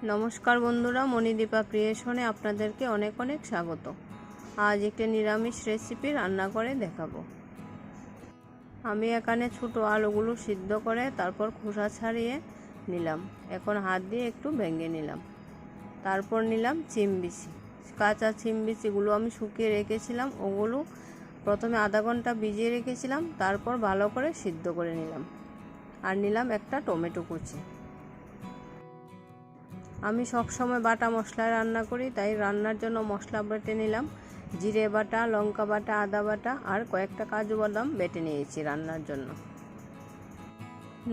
নমস্কার বন্ধুরা, মণিদীপা ক্রিয়েশনে আপনাদেরকে অনেক অনেক স্বাগত। আজ একটি নিরামিষ রেসিপি রান্না করে দেখাবো। আমি এখানে ছোটো আলুগুলো সিদ্ধ করে তারপর খোসা ছাড়িয়ে নিলাম। এখন হাত দিয়ে একটু ভেঙে নিলাম। তারপর নিলাম চিমবিচি, কাঁচা চিমবিচিগুলো আমি শুকিয়ে রেখেছিলাম। ওগুলো প্রথমে আধা ঘন্টা ভিজিয়ে রেখেছিলাম, তারপর ভালো করে সিদ্ধ করে নিলাম। আর নিলাম একটা টমেটো কুচি। আমি সবসময় বাটা মশলায় রান্না করি, তাই রান্নার জন্য মশলা বেটে নিলাম। জিরে বাটা, লঙ্কা বাটা, আদা বাটা আর কয়েকটা কাজু বাদাম বেটে নিয়েছি রান্নার জন্য।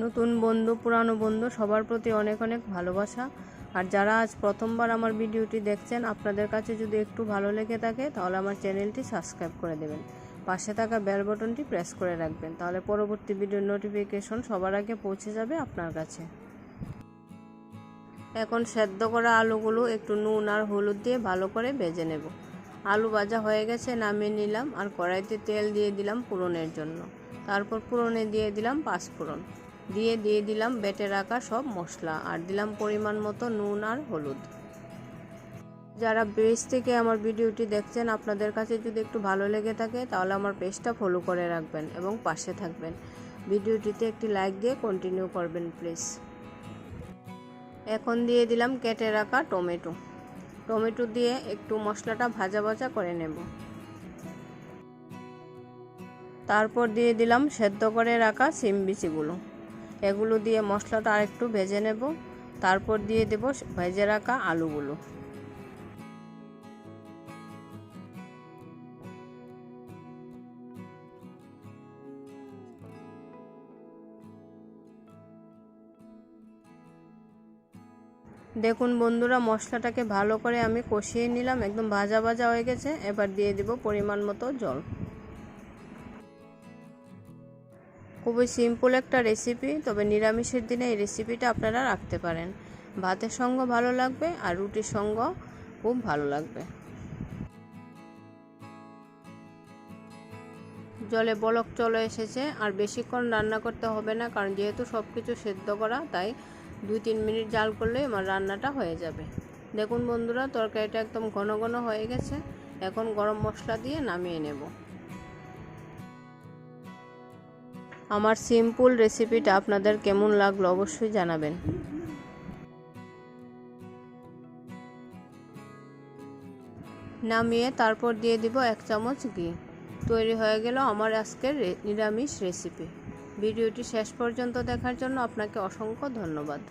নতুন বন্ধু, পুরানো বন্ধু, সবার প্রতি অনেক অনেক ভালোবাসা। আর যারা আজ প্রথমবার আমার ভিডিওটি দেখছেন, আপনাদের কাছে যদি একটু ভালো লেগে থাকে তাহলে আমার চ্যানেলটি সাবস্ক্রাইব করে দেবেন। পাশে থাকা বেল বাটনটি প্রেস করে রাখবেন, তাহলে পরবর্তী ভিডিওর নোটিফিকেশন সবার আগে পৌঁছে যাবে আপনার কাছে। এখন সেদ্ধ করা আলুগুলো একটু নুন আর হলুদ দিয়ে ভালো করে ভেজে নেব। আলু ভাজা হয়ে গেছে, নামিয়ে নিলাম। আর কড়াইতে তেল দিয়ে দিলাম ফোড়নের জন্য। তারপর ফোড়নে দিয়ে দিলাম পাঁচফোড়ন, দিয়ে দিলাম বেটে রাখা সব মশলা, আর দিলাম পরিমাণ মতো নুন আর হলুদ। যারা পেজ থেকে আমার ভিডিওটি দেখছেন, আপনাদের কাছে যদি একটু ভালো লেগে থাকে তাহলে আমার পেজটা ফলো করে রাখবেন এবং পাশে থাকবেন। ভিডিওটিতে একটি লাইক দিয়ে কন্টিনিউ করবেন প্লিজ। এখন দিয়ে দিলাম কেটে রাখা টমেটো দিয়ে একটু মশলাটা ভাজা ভাজা করে নেব। তারপর দিয়ে দিলাম সেদ্ধ করে রাখা চিমবিচিগুলো। এগুলো দিয়ে মশলাটা আরেকটু ভেজে নেব। তারপর দিয়ে দেব ভেজে রাখা আলুগুলো। দেখুন বন্ধুরা, মশলাটাকে ভালো করে আমি কষিয়ে নিলাম, একদম ভাজা ভাজা হয়ে গেছে। এবার দিয়ে দেব পরিমাণ মতো জল। খুবই সিম্পল একটা রেসিপি, তবে নিরামিষের দিনে এই রেসিপিটা আপনারা রাখতে পারেন। ভাতের সঙ্গে ভালো লাগবে আর রুটির সঙ্গে খুব ভালো লাগবে। জলে বলক চলে এসেছে, আর বেশিক্ষণ রান্না করতে হবে না, কারণ যেহেতু সব কিছু সেদ্ধ করা, তাই 2-3 মিনিট জাল করলেই আমার রান্নাটা হয়ে যাবে। দেখুন বন্ধুরা, তরকারিটা একদম ঘন ঘন হয়ে গেছে। এখন গরম মশলা দিয়ে নামিয়ে নেব। আমার সিম্পল রেসিপিটা আপনাদের কেমন লাগলো অবশ্যই জানাবেন। নামিয়ে তারপর দিয়ে দিব 1 চামচ ঘি। তৈরি হয়ে গেল আমার আজকের নিরামিষ রেসিপি। ভিডিওটি শেষ পর্যন্ত দেখার জন্য আপনাকে অসংখ্য ধন্যবাদ।